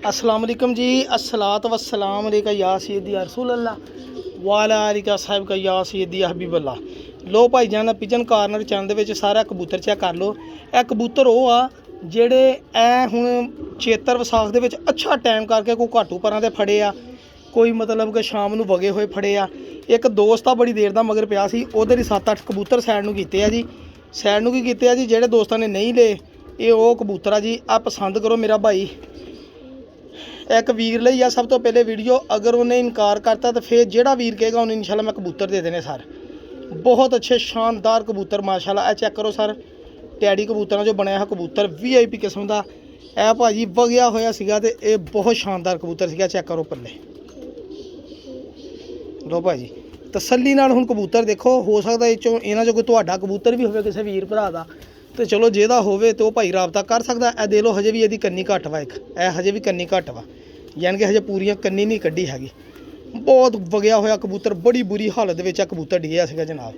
अस्सलाम वालेकुम जी। अस्सलात वस्सलाम अलैका या सय्यदी या रसूल अल्लाह वाला आलिका साहिब का या सय्यदी या हबीब अल्लाह। लो भाई जान पिजन कार्नर चैनल ਦੇ ਵਿੱਚ ਸਾਰਾ ਕਬੂਤਰ ਚੈੱਕ ਕਰ ਲਓ। ਇਹ ਕਬੂਤਰ ਉਹ ਆ ਜਿਹੜੇ ਐ ਹੁਣ ਚੇਤਰ ਵਿਸਾਖ ਦੇ ਵਿੱਚ ਅੱਛਾ ਟਾਈਮ ਕਰਕੇ ਕੋਈ ਘਾਟੂ ਪਰਾਂ ਤੇ ਫੜੇ ਆ, ਕੋਈ ਮਤਲਬ ਕਿ ਸ਼ਾਮ ਨੂੰ ਵਗੇ ਹੋਏ ਫੜੇ ਆ। ਇੱਕ ਦੋਸਤ ਆ ਬੜੀ ਦੇਰ ਦਾ ਮਗਰ ਪਿਆ ਸੀ, ਉਹਦੇ ਹੀ 7-8 ਕਬੂਤਰ ਸਾਈਡ ਨੂੰ ਕੀਤੇ ਆ ਜੀ। ਸਾਈਡ ਨੂੰ ਕੀ ਕੀਤੇ ਆ ਜੀ, ਜਿਹੜੇ ਦੋਸਤਾਂ ਨੇ ਨਹੀਂ ਲਏ ਇਹ ਉਹ ਕਬੂਤਰ ਆ ਜੀ। ਆ ਪਸੰਦ ਕਰੋ ਮੇਰਾ ਭਾਈ। एक वीर ਲਈ ਆ ਸਭ ਤੋਂ ਪਹਿਲੇ ਵੀਡੀਓ, अगर उन्हें इनकार करता तो फिर ਜਿਹੜਾ ਵੀਰ ਕਹੇਗਾ ਉਹਨੂੰ इंशाल्लाह मैं कबूतर दे देने सर। बहुत अच्छे शानदार कबूतर माशाल्लाह। ਇਹ चेक करो सर, टैडी कबूतर जो बनाया है कबूतर VIP किस्म का। ਇਹ ਭਾਜੀ ਵਗਿਆ ਹੋਇਆ ਸੀਗਾ ਤੇ ਇਹ बहुत शानदार कबूतर ਸੀਗਾ। चेक करो पल्ले। लो भाजी तसल्ली नाल हुण कबूतर देखो, हो सकता ਇਹ ਚੋਂ ਇਹਨਾਂ 'ਚੋਂ ਕੋਈ ਤੁਹਾਡਾ कबूतर भी ਹੋਵੇ ਕਿਸੇ ਵੀਰ ਭਰਾ ਦਾ, तो चलो ਜਿਹਦਾ ਹੋਵੇ तो भाई राबता कर सकता। ਇਹ ਦੇ ਲਓ, ਹਜੇ ਵੀ ਇਹਦੀ ਕੰਨੀ ਘੱਟ ਵਾ, ਇੱਕ ਇਹ ਹਜੇ ਵੀ ਕੰਨੀ ਘੱਟ ਵਾ, यानी कि हजे पूरी कन्नी नहीं कड्डी हैगी। बहुत वगया होया कबूतर, बड़ी बुरी हालत में कबूतर डिगया सीगा जनाब।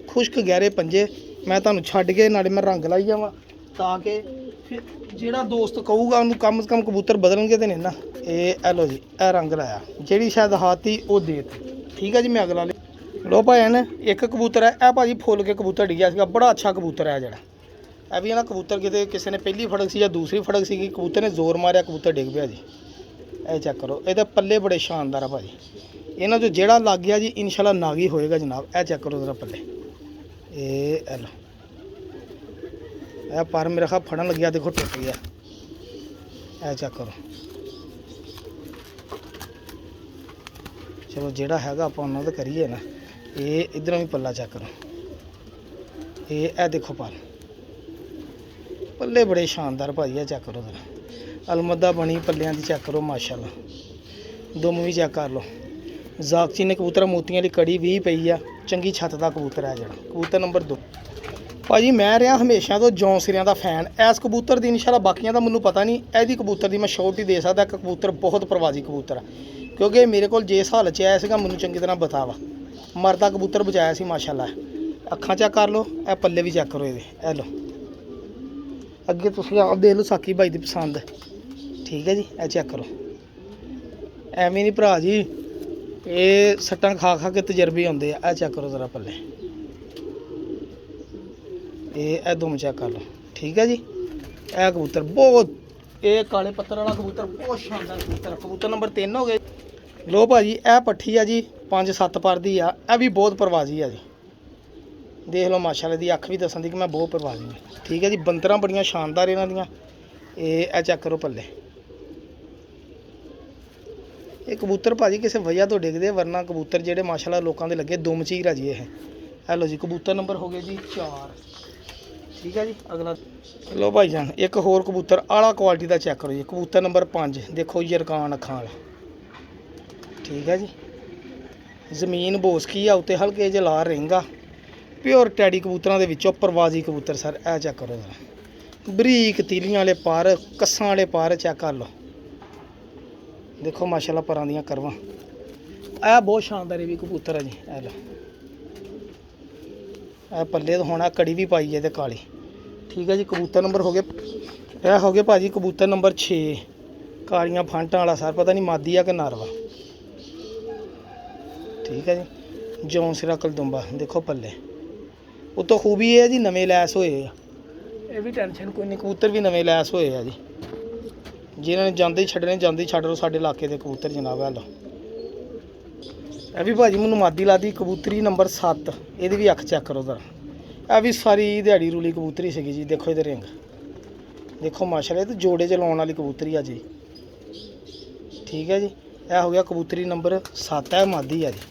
खुश्क गहरे पंजे। मैं तुहानूं छड्ड के नाले मैं रंग लाई जावां ताकि फिर जिहड़ा दोस्त कहूगा उन्होंने कम से कम कबूतर बदलणगे ते नहीं ना। ये लो जी, ए रंग लाया, जिहड़ी शायद हाथी वो देती। ठीक है जी, मैं अगला लो भैन। एक कबूतर है यह भाजी फुल के कबूतर डिगया सीगा, बड़ा अच्छा कबूतर है जिहड़ा। ਇਹ ਵੀ ਨਾ कबूतर किते किसी ने पहली फड़क सी या दूसरी फड़क सी, कबूतर ने जोर मारिया कबूतर डिग पिया जी। ਇਹ चेक करो, ये पल्ले बड़े शानदार है भाजी। इन्हों जो जेड़ा लग गया जी इंशाल्लाह नागी होएगा जनाब। ए चेक करो जरा पल्ले, ये लो, ए पर मेरा खा फड़न लग गया, देखो टुट गया। ए चेक करो, चलो जेड़ा हैगा आपां उन्हां दा करिए ना। ये इधरों भी पल्ला चेक करो, ये ए देखो पर पल्ले बड़े शानदार भाजी। ए चेक करो जरा, अलमदा बनी पल्लियां दी चेक करो माशाल्लाह। दुम भी चेक कर लो। जागची ने कबूतर मोतियां वाली कड़ी भी पई आ, चंगी छत का कबूतर है जिहड़ा। कबूतर नंबर 2 भाजी मैं रहा हमेशा तो जौं सिरियां दा फैन। इस कबूतर दी इंशाल्लाह बाकियां दा मैनूं पता नहीं, इहदी कबूतर दी मैं श्योरिटी दे सकदा। एक कबूतर बहुत प्रवाजी कबूतर है, क्योंकि मेरे को जिस हालत च आया सीगा मैनूं चंगी तरह पता वा। मरदा कबूतर बचाया सी माशाल्लाह। अखां चेक कर लो, ए पल्ले भी चेक करो इहदे। ए लो अगे तुसीं आप देख लो साकी भाई दी पसंद। ठीक है जी, ए चेक करो, एवं नहीं भरा जी, ये सट्टां खा खा के तजर्बे आते हैं। चेक करो जरा पल्ले, ये दुम चेक कर लो। ठीक है जी, ए कबूतर बहुत, ये काले पत्थर वाला कबूतर बहुत शानदार कबूतर। कबूतर नंबर 3 हो गए। लो भाजी ए पट्ठी है जी 5-7 पर दी आ, यह भी बहुत परवाजी है जी। देख लो माशाल्लाह दी अख भी दसन दी कि मैं बहुत परवाजी हूँ। ठीक है जी, बंदरां बड़ियां शानदार इन्हां दियां। ये चेक करो पल्ले, ये कबूतर भाजी किसी वजह तो डिगदे, वरना कबूतर जेडे माशाल्लाह लोगों के लगे दुम चीर है जी। ये हेलो जी, कबूतर नंबर हो गए जी 4। ठीक है जी, अगला लो भाई जान। एक होर कबूतर आला क्वालिटी का चेक करो जी, कबूतर नंबर 5। देखो यरकान अखां वाला। ठीक है जी, जमीन बोसकी आ, उत्ते हल्के ज लाल रिंग आ, प्योर टैडी कबूतरों के विचों परवाजी कबूतर सर। ए चेक करो जरा, बरीक तीलियां वाले पर, कस्सां वाले पर चेक कर लो। देखो माशाल्लाह परां दियां करवां। यह बहुत शानदार भी कबूतर है जी। ए लो, ए पल्ले तो होना कड़ी भी पाई है तो काली। ठीक है जी, कबूतर नंबर हो गए, यह हो गए भाजी कबूतर नंबर 6। कालियां फांटां वाला सर, पता नहीं मादी है कि नारवा। ठीक है जी, जौन सिरा कलदुंबा। देखो पल्ले उतो खूबी है जी, नवे लैस होए, ये भी टेंशन कोई नहीं, कबूतर भी नवे लैस होए है जी। जिन्होंने जाते ही छड्डने जाते ही छड्ड लो साडे इलाके के कबूतर जनाब। है लो, यह भी भाजी मैनूं मादी लादी कबूतरी नंबर 7। ये भी अख चेक करो जरा, यह भी सारी दिहाड़ी रूली कबूतरी सी जी। देखो ये रिंग देखो माशाल्लाह, तो जोड़े च लाने वाली कबूतरी है जी। ठीक है जी, यह हो गया कबूतरी नंबर 7 है, मादी है जी।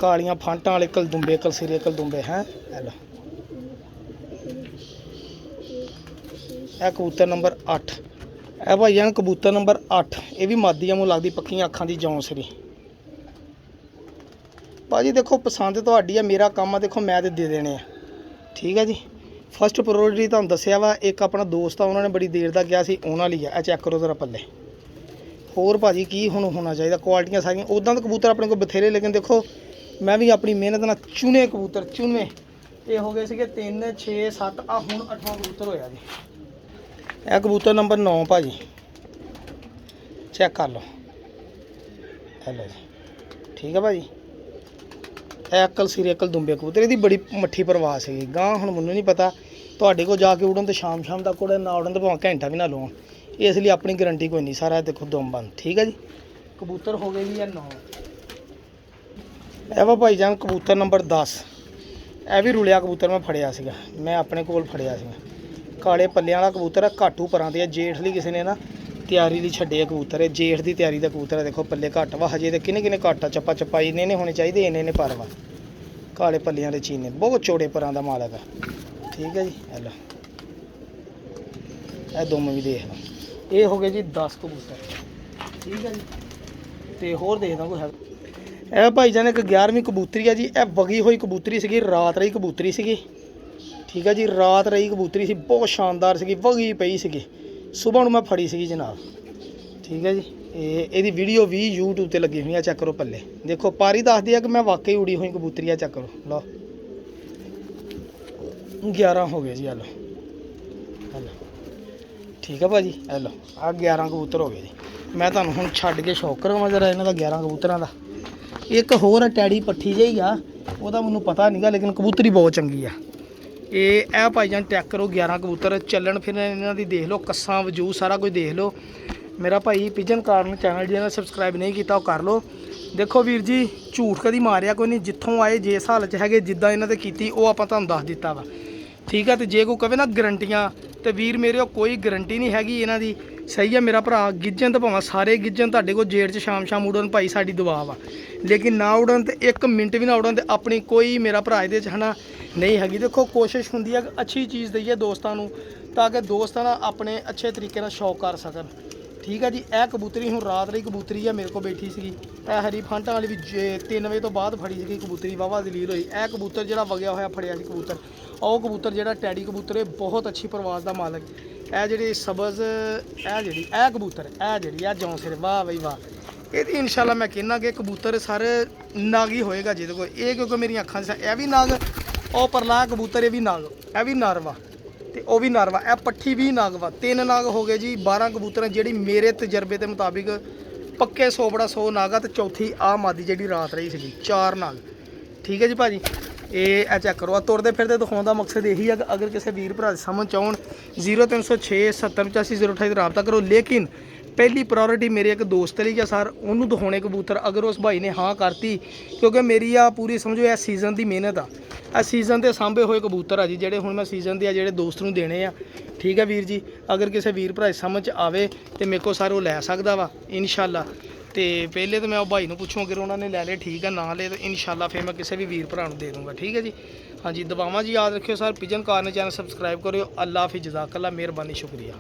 कालियां फांटां वाले कलदुंबे, कलसिरे कलदुंबे हैं। हेलो, यह कबूतर नंबर 8। यह भाई जान कबूतर नंबर 8, ये भी मादी मूँ लगती पक्कियां अखां की जौंसरी। भाजी देखो पसंद तुहाडी है, मेरा काम है देखो मैं तो दे देने। ठीक है जी, फस्ट प्रायोरिटी तुहानूं दस्सिया वा। एक अपना दोस्त आ, उन्होंने बड़ी देर का गया सी, उन्होंने लिया। ए चेक करो जरा पल्ले। होर भाजी की हुण होना चाहिए, क्वालिटियां सारियां उदां तो कबूतर अपने को बथेरे, लेकिन देखो मैं भी अपनी मेहनत नाल चुने कबूतर चुने। ये हो गए थे 3, 6, 7 आ हुण 8वां कबूतर होया जी। ਇਹ ਕਬੂਤਰ ਨੰਬਰ 9 ਭਾਜੀ, ਚੈੱਕ ਕਰ ਲਓ। ਹੈਲੋ ਜੀ, ਠੀਕ ਹੈ ਭਾਜੀ। ਇਹ ਅਕਲ ਸਿਰੇ ਅਕਲ ਦੁੰਬੇ ਕਬੂਤਰ, ਇਹਦੀ ਬੜੀ ਮੱਠੀ ਪ੍ਰਵਾਸ ਹੈਗੀ। ਗਾਂ ਹੁਣ ਮੈਨੂੰ ਨਹੀਂ ਪਤਾ ਤੁਹਾਡੇ ਕੋਲ ਜਾ ਕੇ ਉੜਨ ਤੇ ਸ਼ਾਮ ਤੱਕ ਉੜਨ, ਨਾ ਉੜਨ ਤੇ ਭਾਵੇਂ ਘੰਟਾ ਵੀ ਨਾ ਲਾਉਣ, ਇਸ ਲਈ ਆਪਣੀ ਗਰੰਟੀ ਕੋਈ ਨਹੀਂ। ਸਾਰਾ ਦੇਖੋ ਦੁੰਬ ਬੰਦ, ਠੀਕ ਹੈ ਜੀ। ਕਬੂਤਰ ਹੋ ਗਏ ਜੀ ਇਹ 9। ਇਹ ਵਾ ਭਾਈ ਜਾਨ ਕਬੂਤਰ ਨੰਬਰ 10। ਇਹ ਵੀ ਰੁਲਿਆ ਕਬੂਤਰ ਮੈਂ ਫੜਿਆ ਸੀਗਾ, ਮੈਂ ਆਪਣੇ ਕੋਲ ਫੜਿਆ ਸੀਗਾ। ਕਾਲੇ ਪੱਲਿਆਂ ਵਾਲਾ ਕਬੂਤਰ ਹੈ, ਘਾਟੂ ਪਰਾਂ ਤੇ ਆ। ਜੇਠ ਲਈ ਕਿਸੇ ਨੇ ਨਾ ਤਿਆਰੀ ਲਈ ਛੱਡੇ ਕਬੂਤਰ ਹੈ, ਜੇਠ ਦੀ ਤਿਆਰੀ ਦਾ ਕਬੂਤਰ ਹੈ। ਦੇਖੋ ਪੱਲੇ ਘੱਟ ਵਾ ਹਜੇ, ਤੇ ਕਿੰਨੇ ਘੱਟ ਆ, ਚੱਪਾ ਚੱਪਾ ਇੰਨੇ ਹੋਣੇ ਚਾਹੀਦੇ, ਇੰਨੇ ਪਰ ਵਾ। ਕਾਲੇ ਪੱਲਿਆਂ ਦੇ ਚੀਨੇ, ਬਹੁਤ ਚੌੜੇ ਪਰਾਂ ਦਾ ਮਾਲਕ ਆ, ਠੀਕ ਹੈ ਜੀ। ਹੈਲੋ ਇਹ ਦੁੰਮ ਵੀ ਦੇਖ ਲਓ। ਇਹ ਹੋ ਗਏ ਜੀ 10 ਕਬੂਤਰ, ਠੀਕ ਹੈ ਜੀ। ਤੇ ਹੋਰ ਦੇਖਦਾ ਕੋਈ ਹੈ। ਇਹ ਭਾਈ ਜਾਨ ਇੱਕ 11ਵੀਂ ਕਬੂਤਰੀ ਆ ਜੀ। ਇਹ ਵਗੀ ਹੋਈ ਕਬੂਤਰੀ ਸੀਗੀ, ਰਾਤ ਰਹੀ ਕਬੂਤਰੀ ਸੀਗੀ, ਠੀਕ ਹੈ ਜੀ। ਰਾਤ ਰਹੀ ਕਬੂਤਰੀ ਸੀ, ਬਹੁਤ ਸ਼ਾਨਦਾਰ ਸੀਗੀ, ਵਗੀ ਪਈ ਸੀਗੀ। ਸੁਬਾਹ ਨੂੰ ਮੈਂ ਫੜੀ ਸੀਗੀ ਜਨਾਬ, ਠੀਕ ਹੈ ਜੀ। ਇਹਦੀ ਵੀਡੀਓ ਵੀ YouTube ਤੇ ਲੱਗੀ ਹੋਈ ਆ, ਚੈੱਕ ਕਰੋ ਪੱਲੇ ਦੇਖੋ। ਪਾਰੀ ਦੱਸਦੀ ਆ ਕਿ ਮੈਂ ਵਾਕਈ ਉੜੀ ਹੋਈ ਕਬੂਤਰੀ ਆ, ਚੈੱਕ ਕਰੋ। ਲਓ 11 ਹੋ ਗਏ ਜੀ। ਹੈਲੋ ਹੈਲੋ, ਠੀਕ ਹੈ ਭਾਜੀ। ਹੈਲੋ ਆਹ 11 ਕਬੂਤਰ ਹੋ ਗਏ ਜੀ। ਮੈਂ ਤੁਹਾਨੂੰ ਹੁਣ ਛੱਡ ਕੇ ਸ਼ੌਕ ਕਰਾਂਗਾ ਜਰਾ ਇਹਨਾਂ ਦਾ 11 ਕਬੂਤਰਾਂ ਦਾ। ਇੱਕ ਹੋਰ ਟੈਡੀ ਪੱਠੀ ਜਿਹੀ ਆ, ਉਹਦਾ ਮੈਨੂੰ ਪਤਾ ਨਹੀਂਗਾ, ਲੇਕਿਨ ਕਬੂਤਰੀ ਬਹੁਤ ਚੰਗੀ ਆ। ਇਹ ਭਾਈ ਜਾਨ ਚੈੱਕ ਕਰੋ 11 ਕਬੂਤਰ, ਚੱਲਣ ਫਿਰਨ ਇਹਨਾਂ ਦੀ ਦੇਖ ਲਓ, ਕੱਸਾਂ ਵਜੂਦ ਸਾਰਾ ਕੁਝ ਦੇਖ ਲਓ। ਮੇਰਾ ਭਾਈ ਪਿਜਨ ਕਾਰਨ ਚੈਨਲ ਜਿਹਨਾਂ ਸਬਸਕ੍ਰਾਈਬ ਨਹੀਂ ਕੀਤਾ ਉਹ ਕਰ ਲਓ। ਦੇਖੋ ਵੀਰ ਜੀ, ਝੂਠ ਕਦੀ ਮਾਰਿਆ ਕੋਈ ਨਹੀਂ। ਜਿੱਥੋਂ ਆਏ ਜਿਸ ਹਾਲਤ 'ਚ ਹੈਗੇ, ਜਿੱਦਾਂ ਇਹਨਾਂ ਤੇ ਕੀਤੀ ਉਹ ਆਪਾਂ ਤੁਹਾਨੂੰ ਦੱਸ ਦਿੱਤਾ ਵਾ, ਠੀਕ ਹੈ। ਤੇ ਜੇ ਕੋਈ ਕਵੇ ਨਾ ਗਰੰਟੀਆਂ, ਤੇ ਵੀਰ ਮੇਰੇ ਉਹ ਕੋਈ ਗਰੰਟੀ ਨਹੀਂ ਹੈਗੀ ਇਹਨਾਂ ਦੀ, ਸਹੀ ਹੈ ਮੇਰਾ ਭਰਾ। ਗਿੱਜਣ ਤਾਂ ਭਾਵੇਂ ਸਾਰੇ ਗਿੱਜਣ ਤੁਹਾਡੇ ਕੋਲ ਜੇੜ 'ਚ ਸ਼ਾਮ ਉੜਨ, ਭਾਈ ਸਾਡੀ ਦੁਆ ਵਾ, ਲੇਕਿਨ ਨਾ ਉੜਨ ਤੇ 1 ਮਿੰਟ ਵੀ ਨਾ ਉੜਨ ਤੇ ਆਪਣੀ ਕੋਈ ਮੇਰਾ ਭਰਾ ਇਹਦੇ 'ਚ ਹੈ ਨਾ ਨਹੀਂ ਹੈਗੀ। ਦੇਖੋ ਕੋਸ਼ਿਸ਼ ਹੁੰਦੀ ਹੈ ਕਿ ਅੱਛੀ ਚੀਜ਼ ਦਈਏ ਦੋਸਤਾਂ ਨੂੰ, ਤਾਂ ਕਿ ਦੋਸਤਾਂ ਦਾ ਆਪਣੇ ਅੱਛੇ ਤਰੀਕੇ ਨਾਲ ਸ਼ੌਕ ਕਰ ਸਕਣ, ਠੀਕ ਹੈ ਜੀ। ਇਹ ਕਬੂਤਰੀ ਹੁਣ ਰਾਤ ਰਹੀ ਕਬੂਤਰੀ ਆ, ਮੇਰੇ ਕੋਲ ਬੈਠੀ ਸੀਗੀ। ਇਹ ਹਰੀ ਫਾਂਟਾਂ ਵਾਲੀ ਵੀ 3 ਵਜੇ ਤੋਂ ਬਾਅਦ ਫੜੀ ਸੀਗੀ ਕਬੂਤਰੀ, ਵਾਹਵਾ ਦਲੀਲ ਹੋਈ। ਇਹ ਕਬੂਤਰ ਜਿਹੜਾ ਵਗਿਆ ਹੋਇਆ ਫੜਿਆ ਸੀ ਕਬੂਤਰ, ਉਹ ਕਬੂਤਰ ਜਿਹੜਾ ਟੈਡੀ ਕਬੂਤਰ ਇਹ ਬਹੁਤ ਅੱਛੀ ਪ੍ਰਵਾਸ ਦਾ ਮਾਲਕ। ਇਹ ਜਿਹੜੀ ਸਬਜ਼, ਇਹ ਕਬੂਤਰ, ਇਹ ਜੌਂਸਿਰ, ਵਾਹ ਬਈ ਵਾਹ। ਇਹਦੀ ਇਨਸ਼ਾਅੱਲਾ ਮੈਂ ਕਹਿੰਦਾ ਕਿ ਕਬੂਤਰ ਸਾਰੇ ਨਾਗ ਹੀ ਹੋਏਗਾ ਜਿਹਦੇ ਕੋਲ। ਇਹ ਕਿਉਂਕਿ ਮੇਰੀਆਂ ਅੱਖਾਂ 'ਚ ਇਹ ਵੀ ਨਾਗ, ਉਹ ਪਰਲਾ ਕਬੂਤਰ ਇਹ ਵੀ ਨਾਗ, ਇਹ ਵੀ ਨਰ ਵਾ ਤੇ ਉਹ ਵੀ ਨਰ ਵਾ। ਇਹ ਪੱਠੀ ਵੀ ਨਾਗ ਵਾ। 3 ਨਾਗ ਹੋ ਗਏ ਜੀ 12 ਕਬੂਤਰ, ਜਿਹੜੀ ਮੇਰੇ ਤਜਰਬੇ ਦੇ ਮੁਤਾਬਿਕ ਪੱਕੇ 100 ਬੜਾ 100 ਨਾਗ ਆ। ਤੇ ਚੌਥੀ ਆਹ ਮਾਦੀ ਜਿਹੜੀ ਰਾਤ ਰਹੀ ਸੀਗੀ, 4 ਨਾਗ, ਠੀਕ ਹੈ ਜੀ ਭਾਜੀ। ਇਹ ਚੈੱਕ ਕਰੋ। ਆ ਤੁਰਦੇ ਫਿਰਦੇ ਦਿਖਾਉਣ ਦਾ ਮਕਸਦ ਇਹੀ ਹੈ ਕਿ ਅਗਰ ਕਿਸੇ ਵੀਰ ਭਰਾ ਸਮਝ ਚਾਹਣ 0306 7085 028 ਤੇ ਰਾਬਤਾ ਕਰੋ। ਲੇਕਿਨ ਪਹਿਲੀ ਪ੍ਰਾਇੋਰਟੀ ਮੇਰੇ ਇੱਕ ਦੋਸਤ ਲਈ ਆ ਸਰ, ਉਹਨੂੰ ਦਿਖਾਉਣੇ ਕਬੂਤਰ। ਅਗਰ ਉਸ ਭਾਈ ਨੇ ਹਾਂ ਕਰਤੀ, ਕਿਉਂਕਿ ਮੇਰੀ ਆ ਪੂਰੀ ਸਮਝੋ ਇਹ ਸੀਜ਼ਨ ਦੀ ਮਿਹਨਤ ਆ, ਇਹ ਸੀਜ਼ਨ ਤੇ ਸਾਂਭੇ ਹੋਏ ਕਬੂਤਰ ਆ ਜੀ, ਜਿਹੜੇ ਹੁਣ ਮੈਂ ਸੀਜ਼ਨ ਦੇ ਆ ਜਿਹੜੇ ਦੋਸਤ ਨੂੰ ਦੇਣੇ ਆ, ਠੀਕ ਹੈ ਵੀਰ ਜੀ। ਅਗਰ ਕਿਸੇ ਵੀਰ ਭਰਾ ਸਮਝ ਆਵੇ ਤੇ ਮੇਰੇ ਕੋਲ ਸਰ ਉਹ ਲੈ ਸਕਦਾ ਵਾ ਇਨਸ਼ਾਅੱਲਾ। ਤੇ ਪਹਿਲੇ ਤਾਂ ਮੈਂ ਉਹ ਭਾਈ ਨੂੰ ਪੁੱਛੂੰ, ਅਗਰ ਉਹਨਾਂ ਨੇ ਲੈ ਲਏ ਠੀਕ ਆ, ਨਾ ਲਏ ਤਾਂ ਇਨਸ਼ਾਅੱਲਾ ਫਿਰ ਮੈਂ ਕਿਸੇ ਵੀ ਵੀਰ ਭਰਾ ਨੂੰ ਦੇ ਦੂੰਗਾ, ਠੀਕ ਹੈ ਜੀ। ਹਾਂਜੀ ਦੁਆਵਾਂ ਜੀ ਯਾਦ ਰੱਖਿਓ ਸਰ। ਪਿਜਨ ਕਾਰਨ ਚੈਨਲ ਸਬਸਕ੍ਰਾਈਬ ਕਰਿਓ। ਅੱਲਾ ਹਾਫਿਜ਼, ਜਜ਼ਾਕੱਲਾ, ਮਿਹਰਬਾਨੀ, ਸ਼ੁਕਰੀਆ।